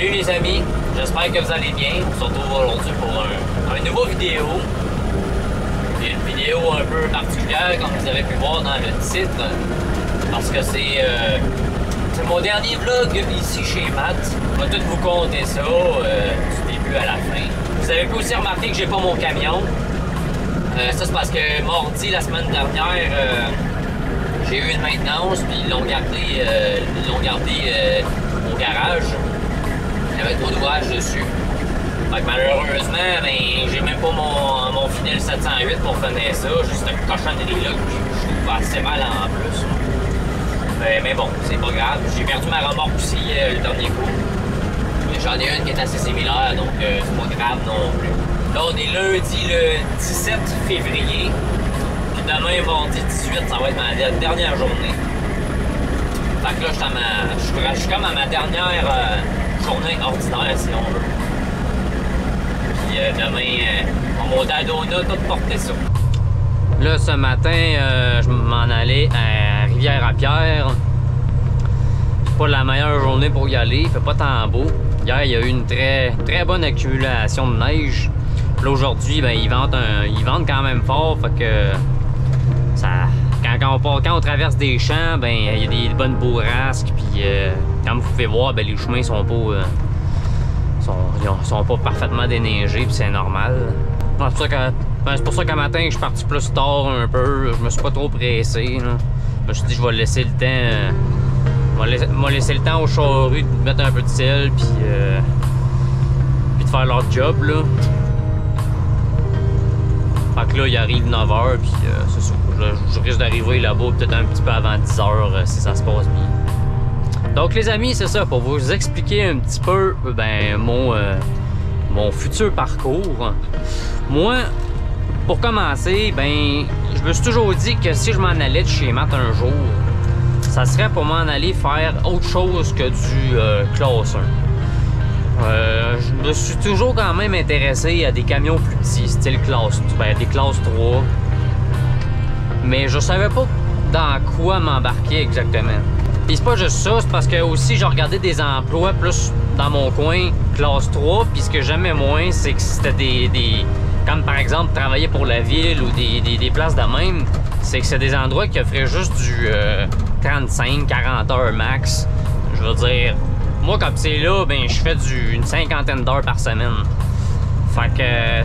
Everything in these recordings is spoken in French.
Salut les amis, j'espère que vous allez bien. On se retrouve aujourd'hui pour une nouvelle vidéo. C'est une vidéo un peu particulière, comme vous avez pu voir dans le titre, parce que c'est mon dernier vlog ici chez Matt. Je vais tout vous conter ça du début à la fin. Vous avez pu aussi remarquer que j'ai pas mon camion. Ça c'est parce que mardi, la semaine dernière, j'ai eu une maintenance, puis ils l'ont gardé au garage. Il y avait trop d'ouvrages dessus. Fait que malheureusement, ben, j'ai même pas mon fidèle 708 pour finir ça. J'ai cette cochonnerie-là que je trouve assez mal en plus. Mais bon, c'est pas grave. J'ai perdu ma remorque aussi le dernier coup. J'en ai une qui est assez similaire, donc c'est pas grave non plus. Là, on est lundi le 17 février. Puis demain, mardi 18, ça va être ma dernière journée. Fait que là, je suis comme à ma dernière journée ordinaire, si on veut. Puis demain, on va monter à Dona, tout porter ça. Là, ce matin, je m'en allais à Rivière-à-Pierre. C'est pas la meilleure journée pour y aller, il fait pas tant beau. Hier, il y a eu une très bonne accumulation de neige. Là, aujourd'hui, ben, ils vendent quand même fort, fait que ça... Quand on traverse des champs, ben il y a des bonnes bourrasques, puis comme vous pouvez voir, ben les chemins sont pas parfaitement déneigés, puis c'est normal. C'est pour ça qu'à matin, je suis parti plus tard un peu. Je me suis pas trop pressé. Là. Je me suis dit, je vais laisser le temps. Laisser le temps aux charrues de mettre un peu de sel, puis de faire leur job, là. Fait que là, il arrive 9h, puis c'est ça. Je risque d'arriver là-bas peut-être un petit peu avant 10h si ça se passe bien. Donc les amis, c'est ça, pour vous expliquer un petit peu ben, mon futur parcours. Moi, pour commencer, ben, je me suis toujours dit que si je m'en allais de chez Matt un jour, ça serait pour m'en aller faire autre chose que du classe 1. Je me suis toujours quand même intéressé à des camions plus petits, style classe, ben, des classes 3. Mais je savais pas dans quoi m'embarquer exactement. Puis c'est pas juste ça, c'est parce que aussi j'ai regardé des emplois plus dans mon coin, classe 3, puis ce que j'aimais moins, c'est que c'était comme par exemple travailler pour la ville ou des places de même, c'est que c'est des endroits qui offraient juste du 35-40 heures max. Je veux dire, moi comme c'est là, ben je fais une cinquantaine d'heures par semaine. Fait que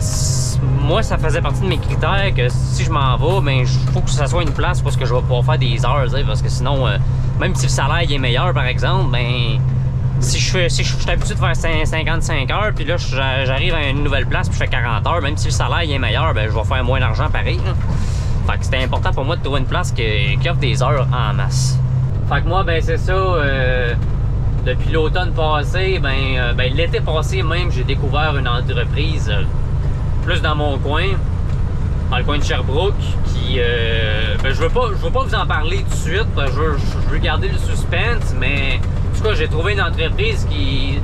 moi, ça faisait partie de mes critères que si je m'en vais, ben il faut que ça soit une place parce que je vais pouvoir faire des heures, parce que sinon, même si le salaire est meilleur, par exemple, ben si je suis habitué de faire 55 heures, puis là j'arrive à une nouvelle place puis je fais 40 heures, même si le salaire est meilleur, ben je vais faire moins d'argent pareil. Là. Fait que c'était important pour moi de trouver une place qui offre des heures en masse. Fait que moi, ben c'est ça. Depuis l'automne passé, ben l'été passé même, j'ai découvert une entreprise plus dans mon coin, dans le coin de Sherbrooke, qui... ben, je veux pas vous en parler tout de suite, je veux garder le suspense, mais en tout cas, j'ai trouvé une entreprise qui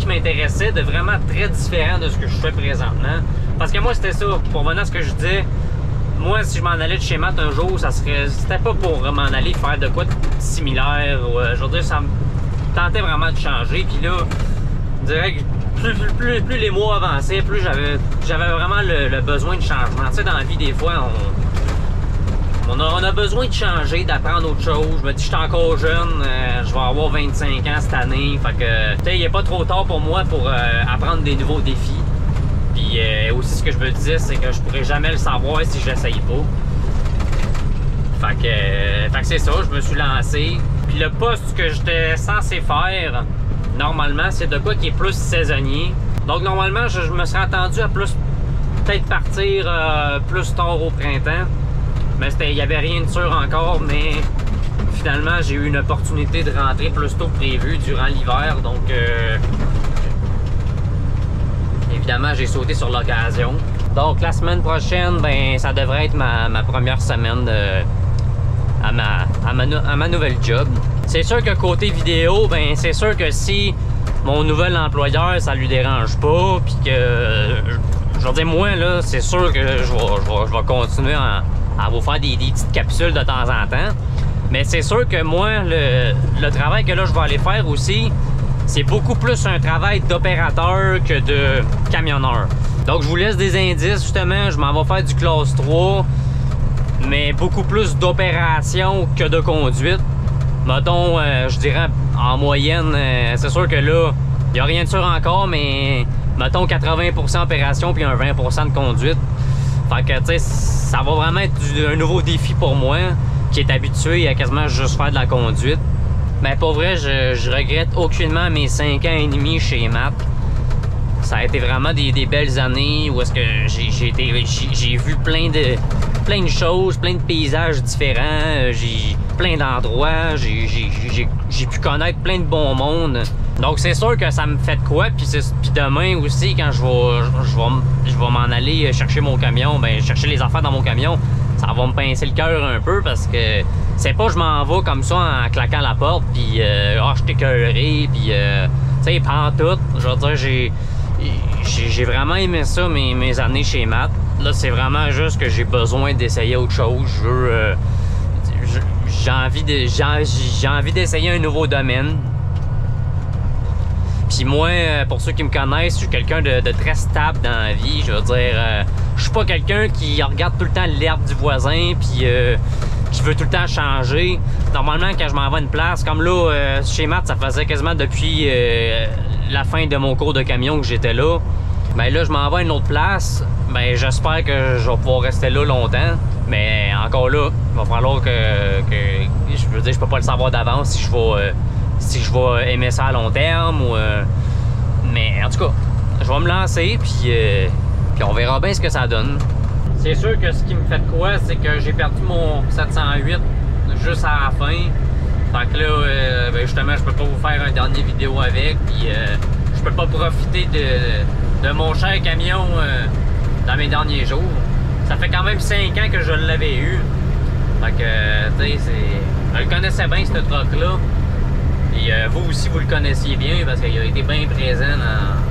m'intéressait, de vraiment très différent de ce que je fais présentement. Parce que moi, c'était ça, pour revenir à ce que je disais, moi, si je m'en allais de chez Matt un jour, c'était pas pour m'en aller faire de quoi de similaire, je veux dire, ça me tentais vraiment de changer, puis là, je dirais que plus les mois avançaient, plus j'avais vraiment le besoin de changement. Tu sais, dans la vie, des fois, on a besoin de changer, d'apprendre autre chose. Je me dis, je suis encore jeune, je vais avoir 25 ans cette année, fait que, tu sais, il n'est pas trop tard pour moi pour apprendre des nouveaux défis. Puis aussi, ce que je me disais, c'est que je pourrais jamais le savoir si je l'essaye pas. Fait que c'est ça, je me suis lancé. Puis le poste que j'étais censé faire, normalement, c'est de quoi qui est plus saisonnier. Donc normalement, je me serais attendu à peut-être partir plus tard au printemps. Mais il n'y avait rien de sûr encore, mais finalement, j'ai eu une opportunité de rentrer plus tôt que prévu durant l'hiver. Donc évidemment, j'ai sauté sur l'occasion. Donc la semaine prochaine, ben ça devrait être ma première semaine à ma nouvelle job. C'est sûr que côté vidéo, ben c'est sûr que si mon nouvel employeur ça lui dérange pas, puis que je veux dire moi là, c'est sûr que je vais continuer à vous faire des petites capsules de temps en temps. Mais c'est sûr que moi, le travail que là je vais aller faire aussi, c'est beaucoup plus un travail d'opérateur que de camionneur. Donc je vous laisse des indices justement, je m'en vais faire du classe 3, mais beaucoup plus d'opération que de conduite. Mettons, je dirais en moyenne, c'est sûr que là, il n'y a rien de sûr encore, mais mettons 80% opération puis un 20% de conduite. Fait que, tu sais, ça va vraiment être un nouveau défi pour moi, qui est habitué à quasiment juste faire de la conduite. Mais pour vrai, je regrette aucunement mes 5 ans et demi chez Matt. Ça a été vraiment des belles années où est-ce que j'ai vu plein de choses, plein de paysages différents, j'ai plein d'endroits, j'ai pu connaître plein de bons mondes. Donc c'est sûr que ça me fait de quoi, puis demain aussi quand je vais m'en aller chercher mon camion, ben chercher les affaires dans mon camion, ça va me pincer le cœur un peu parce que c'est pas je m'en vais comme ça en claquant la porte puis je t'ai écœuré puis tu sais pantoute, je veux dire j'ai vraiment aimé ça mes années chez Matt. Là c'est vraiment juste que j'ai besoin d'essayer autre chose, j'ai envie d'essayer un nouveau domaine. Puis moi, pour ceux qui me connaissent, je suis quelqu'un de très stable dans la vie. Je veux dire, je suis pas quelqu'un qui regarde tout le temps l'herbe du voisin puis qui veut tout le temps changer. Normalement, quand je m'en vais à une place, comme là, chez Matt, ça faisait quasiment depuis la fin de mon cours de camion que j'étais là. Ben là, je m'en vais à une autre place. Ben j'espère que je vais pouvoir rester là longtemps. Mais encore là, il va falloir que je veux dire, je peux pas le savoir d'avance si je vais aimer ça à long terme ou mais en tout cas je vais me lancer puis on verra bien ce que ça donne. C'est sûr que ce qui me fait de quoi, c'est que j'ai perdu mon 708 juste à la fin. Fait que là ben justement je peux pas vous faire un dernier vidéo avec puis je peux pas profiter de mon cher camion dans mes derniers jours. Ça fait quand même 5 ans que je l'avais eu. Fait que tu sais, je le connaissais bien ce truck là. Et vous aussi, vous le connaissiez bien parce qu'il a été bien présent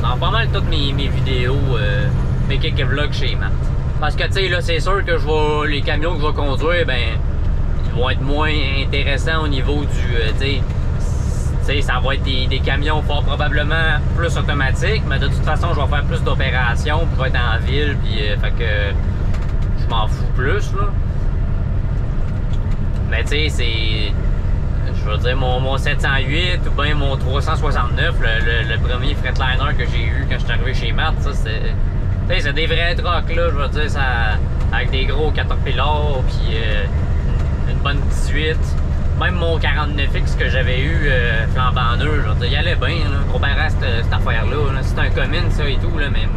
dans pas mal toutes mes vidéos, mes quelques vlogs chez Matt. Parce que, tu sais, là, c'est sûr que les camions que je vais conduire, ben, ils vont être moins intéressants au niveau du, tu sais, ça va être des camions fort probablement plus automatiques, mais de toute façon, je vais faire plus d'opérations pour être en ville, puis, fait que je m'en fous plus, là. Mais, tu sais, c'est... Je veux dire, mon 708 ou bien mon 369, le premier Freightliner que j'ai eu quand je suis arrivé chez Matt, ça c'est des vrais trucks là, je veux dire, ça, avec des gros Caterpillar, puis une bonne 18. Même mon 49X que j'avais eu flambant neuf, je veux dire, il allait bien, là, comparé à cette affaire-là. C'est un commune ça et tout, là, mais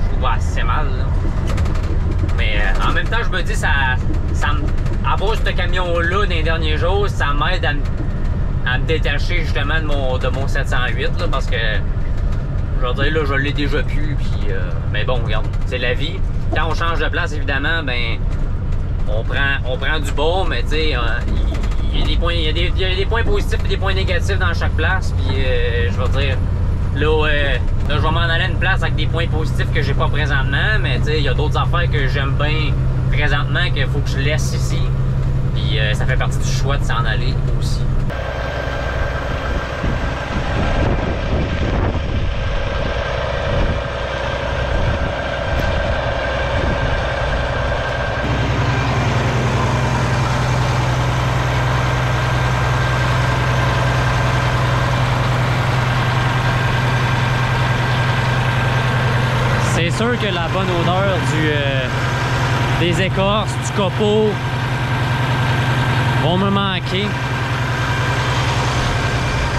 je trouve assez mal. Là. Mais en même temps, je me dis, avoir ce camion-là dans les derniers jours, ça m'aide à me détacher justement de mon 708 là, parce que je veux dire là je l'ai déjà pu puis mais bon regarde c'est la vie, quand on change de place évidemment ben on prend du bon, mais tu sais il y a des points positifs et des points négatifs dans chaque place puis je veux dire là je vais m'en aller à une place avec des points positifs que j'ai pas présentement, mais tu sais il y a d'autres affaires que j'aime bien présentement qu'il faut que je laisse ici puis ça fait partie du choix de s'en aller aussi. C'est sûr que la bonne odeur des écorces, du copeau vont me manquer.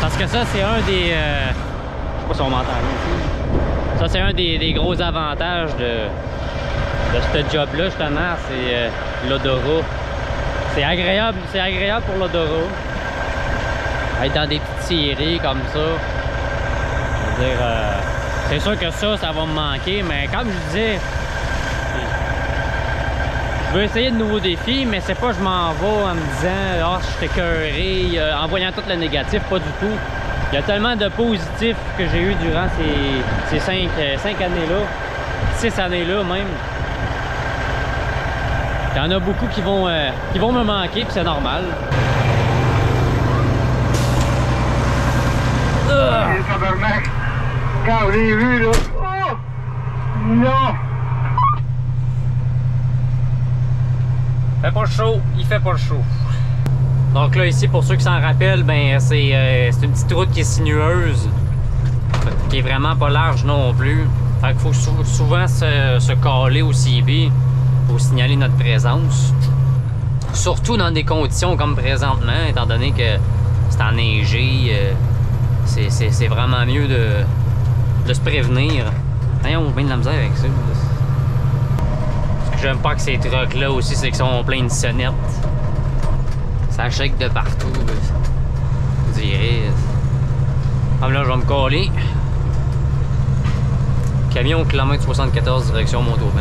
Parce que ça, c'est un des... je sais pas si on m'entend ici. Ça, c'est un des gros avantages de ce job-là, justement, c'est l'odorat. C'est agréable pour l'odorat. Être dans des petites séries comme ça. Je veux dire... c'est sûr que ça va me manquer, mais comme je disais, je veux essayer de nouveaux défis, mais c'est pas je m'en vais en me disant « Ah, je suis écœuré », en voyant tout le négatif, pas du tout. Il y a tellement de positifs que j'ai eu durant ces 5 années-là, 6 années-là même. Il y en a beaucoup qui vont me manquer, puis c'est normal. Les tabarnak. Quand j'ai vu, là. Oh! Non! Fait pas chaud, il fait pas chaud. Donc là, ici, pour ceux qui s'en rappellent, ben c'est une petite route qui est sinueuse, qui est vraiment pas large non plus. Fait qu'il faut souvent se caler au CB pour signaler notre présence. Surtout dans des conditions comme présentement, étant donné que c'est enneigé, c'est vraiment mieux de se prévenir. Voyons, bien de la misère avec ça. Ce que j'aime pas que ces trucks-là aussi, c'est qu'ils sont pleins de sonnettes. Ça shake de partout. Je dirais. Comme là, je vais me coller. Camion kilomètre 74 direction Montauban.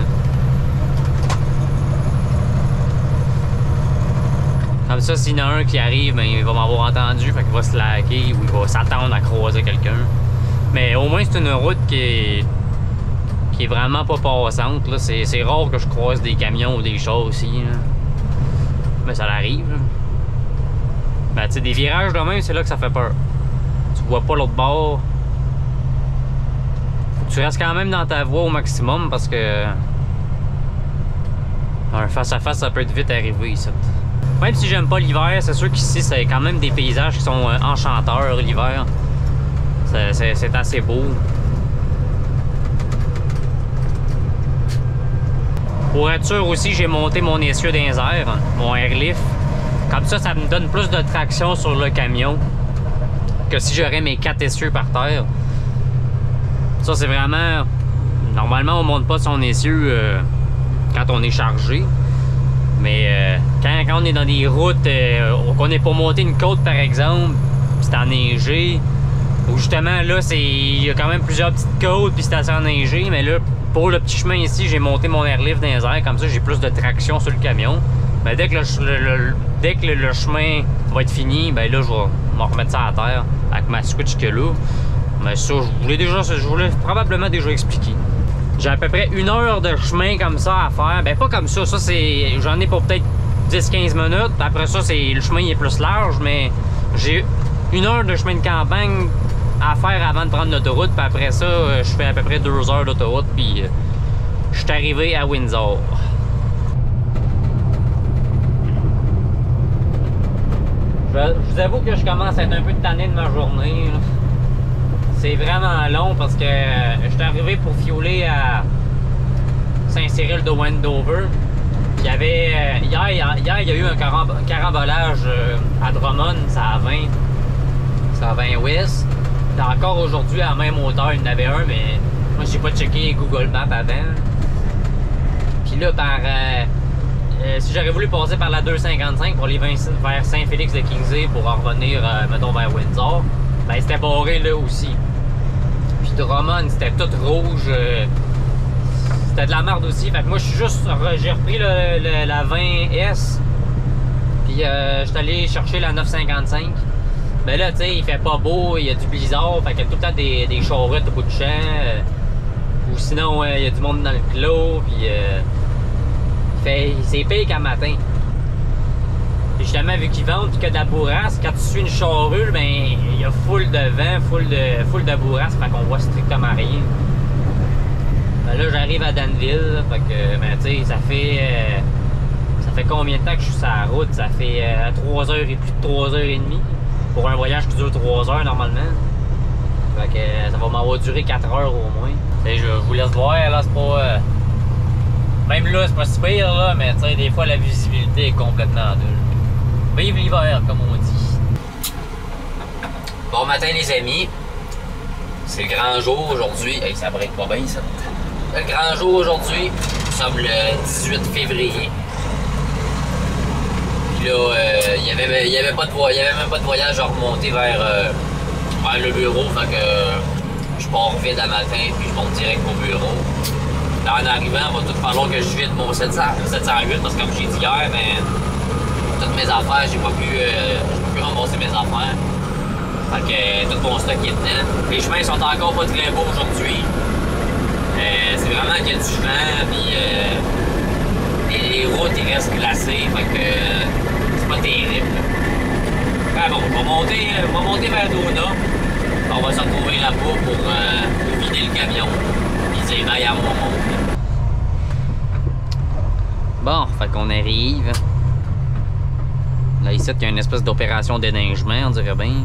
Comme ça, s'il y en a un qui arrive, ben, il va m'avoir entendu, fait qu'il va se laquer ou il va s'attendre à croiser quelqu'un. Mais au moins, c'est une route qui est vraiment pas passante. C'est rare que je croise des camions ou des chars aussi. Là. Mais ça arrive. Là. Ben, tu sais, des virages de même, c'est là que ça fait peur. Tu vois pas l'autre bord. Faut que tu restes quand même dans ta voie au maximum parce que un face-à-face, ça peut être vite arrivé ici. Même si j'aime pas l'hiver, c'est sûr qu'ici, c'est quand même des paysages qui sont enchanteurs l'hiver. C'est assez beau. Pour être sûr aussi, j'ai monté mon essieu dans les airs, mon airlift. Comme ça me donne plus de traction sur le camion que si j'aurais mes 4 essieux par terre. Ça, c'est vraiment... Normalement, on monte pas son essieu quand on est chargé. Mais quand on est dans des routes, qu'on n'est pas monté une côte par exemple, c'est enneigé, ou justement là, il y a quand même plusieurs petites côtes, puis c'est assez enneigé, mais là, pour le petit chemin ici, j'ai monté mon airlift dans les airs, comme ça j'ai plus de traction sur le camion. Mais dès que le chemin va être fini, ben là, je vais m'en remettre ça à terre avec ma switch que là. Mais ça, je voulais probablement déjà expliquer. J'ai à peu près 1 heure de chemin comme ça à faire. Ben pas comme ça, j'en ai pour peut-être 10-15 minutes. Après ça, le chemin est plus large, mais j'ai 1 heure de chemin de campagne à faire avant de prendre l'autoroute. Puis après ça, je fais à peu près 2 heures d'autoroute, puis je suis arrivé à Windsor. Je vous avoue que je commence à être un peu tanné de ma journée. Là. C'est vraiment long parce que je suis arrivé pour fioler à Saint-Cyril de Wendover. Puis hier, il y a eu un carambolage à Drummond, ça a 20 ouest. Encore aujourd'hui, à la même hauteur, il y en avait un, mais moi, j'ai pas checké Google Maps avant. Puis là, si j'aurais voulu passer par la 255 pour aller vers Saint-Félix-de-Kingsay pour en revenir, mettons, vers Windsor, ben c'était barré là aussi. Puis Drummond, c'était tout rouge. C'était de la merde aussi. Fait que moi, j'ai repris la 20S. Puis je suis allé chercher la 955. Mais là, tu sais, il fait pas beau, il y a du blizzard. Fait qu'il y a tout le temps des charrettes au bout de champ. Ou sinon, il y a du monde dans le clos. Puis c'est pire qu'à matin. Puis justement, vu qu'ils vendent, puis qu'il y a de la bourrasse, quand tu suis une charrue, ben il y a full de vent, full de bourrasse, fait qu'on voit strictement rien. Ben là, j'arrive à Danville, fait que, ben tu sais, ça fait combien de temps que je suis sur la route? Ça fait 3 heures et plus de 3 heures et demie, pour un voyage qui dure 3 heures normalement. Fait que ça va m'avoir duré 4 heures au moins. T'sais, je vous laisse voir, là, c'est pas... Même là, c'est pas si pire, là, mais tu sais, des fois, la visibilité est complètement nulle. Vive l'hiver, comme on dit. Bon matin, les amis. C'est le grand jour aujourd'hui. Hey, ça break pas bien, ça. C'est le grand jour aujourd'hui. Nous sommes le 18 février. Puis là, il n'y avait même pas de voyage à remonter vers le bureau. Fait que je pars vite à matin, puis je monte direct au bureau. Là, en arrivant, il va tout falloir que je vide mon 708 parce que comme j'ai dit hier, ben, toutes mes affaires, j'ai pas pu ramasser mes affaires. Fait que tout mon stock est dedans. Les chemins sont encore pas très beaux aujourd'hui. C'est vraiment qu'il y a du vent, puis les routes ils restent glacées, fait que c'est pas terrible. Ah bon, on va monter vers Dona. On va se retrouver là-bas pour vider le camion. Puis dire bye à mon monde. Bon, fait qu'on arrive. Là, ici, il y a une espèce d'opération d'éneigement, on dirait bien.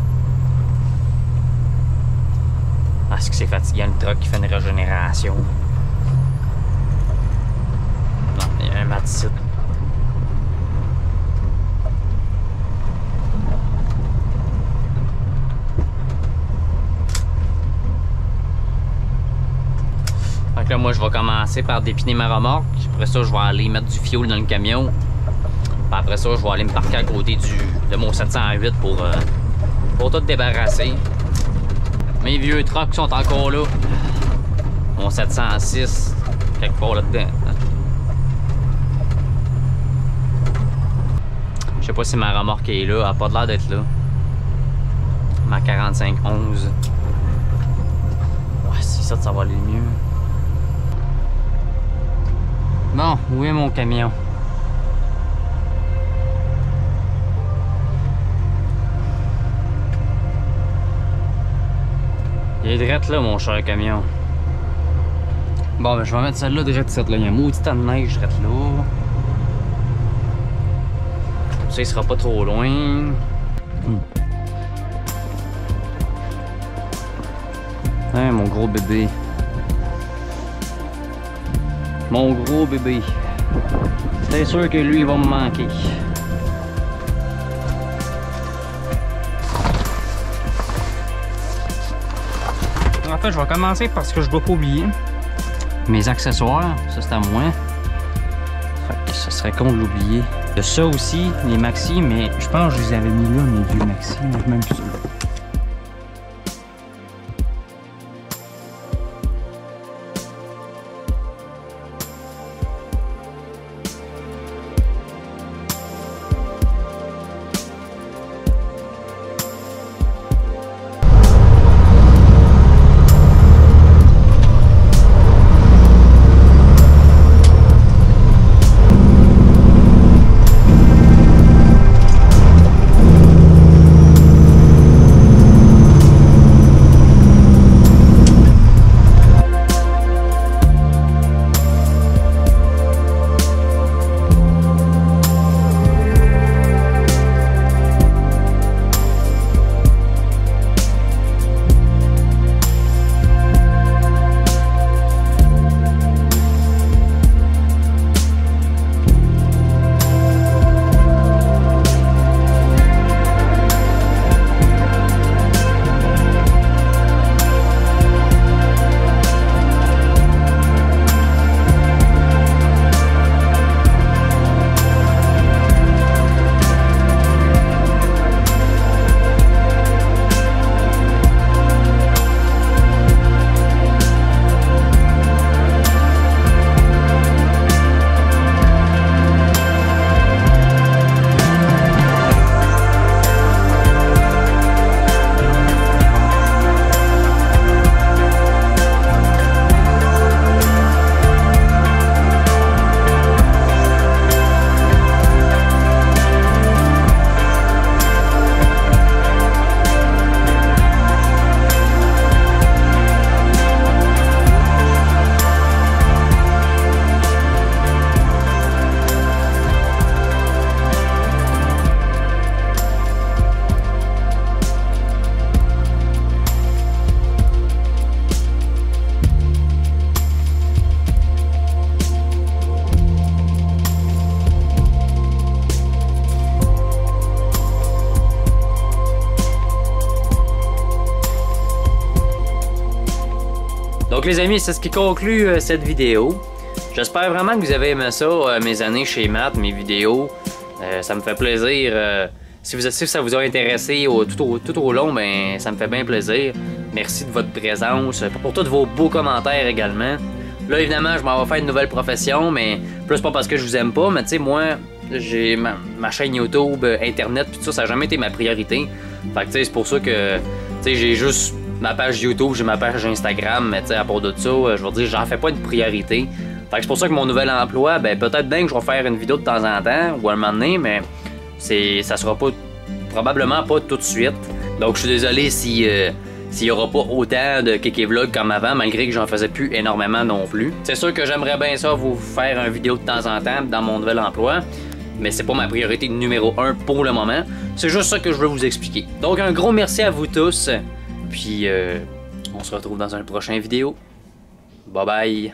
Ah, est-ce que c'est fatigant le truck qui fait une régénération? Non, il y a un mat ici. Fait que là, moi, je vais commencer par dépiner ma remorque. Après ça, je vais aller mettre du fioul dans le camion. Puis après ça, je vais aller me parquer à côté de mon 708 pour tout débarrasser. Mes vieux trucks sont encore là. Mon 706, quelque part là-dedans. Je sais pas si ma remorque est là. Elle a pas l'air d'être là. Ma 4511. Ouais, c'est ça, ça va aller mieux. Bon, où est mon camion? Il est direct là, mon cher camion. Bon, ben je vais mettre celle-là direct là. Il y a un maudit tas de neige direct là. Ça, il sera pas trop loin. Hein, mon gros bébé. Mon gros bébé. C'est sûr que lui, il va me manquer. En fait, je vais commencer parce que je dois pas oublier mes accessoires. Ça, c'est à moi. Fait que ça serait con de l'oublier. Il y a ça aussi, les maxi, mais je pense que je les avais mis là, mes vieux maxi. Même plus là. Donc les amis, c'est ce qui conclut cette vidéo. J'espère vraiment que vous avez aimé ça, mes années chez Matt, mes vidéos. Ça me fait plaisir. Si ça vous a intéressé tout au long, ben ça me fait bien plaisir. Merci de votre présence, pour tous vos beaux commentaires également. Là, évidemment, je m'en vais faire une nouvelle profession, mais plus pas parce que je vous aime pas, mais tu sais, moi, j'ai ma chaîne YouTube, Internet, tout ça, ça n'a jamais été ma priorité. Fait que tu sais, c'est pour ça que, tu sais, j'ai juste ma page YouTube, j'ai ma page Instagram, mais tu sais, à part de ça, je veux dire, j'en fais pas une priorité. Fait que c'est pour ça que mon nouvel emploi, ben peut-être bien que je vais faire une vidéo de temps en temps, ou à un moment donné, mais ça sera pas, probablement pas tout de suite. Donc je suis désolé si s'il n'y aura pas autant de Kéké Vlog comme avant, malgré que j'en faisais plus énormément non plus. C'est sûr que j'aimerais bien ça vous faire une vidéo de temps en temps dans mon nouvel emploi, mais c'est pas ma priorité numéro 1 pour le moment. C'est juste ça que je veux vous expliquer. Donc un gros merci à vous tous, puis on se retrouve dans une prochaine vidéo. Bye bye!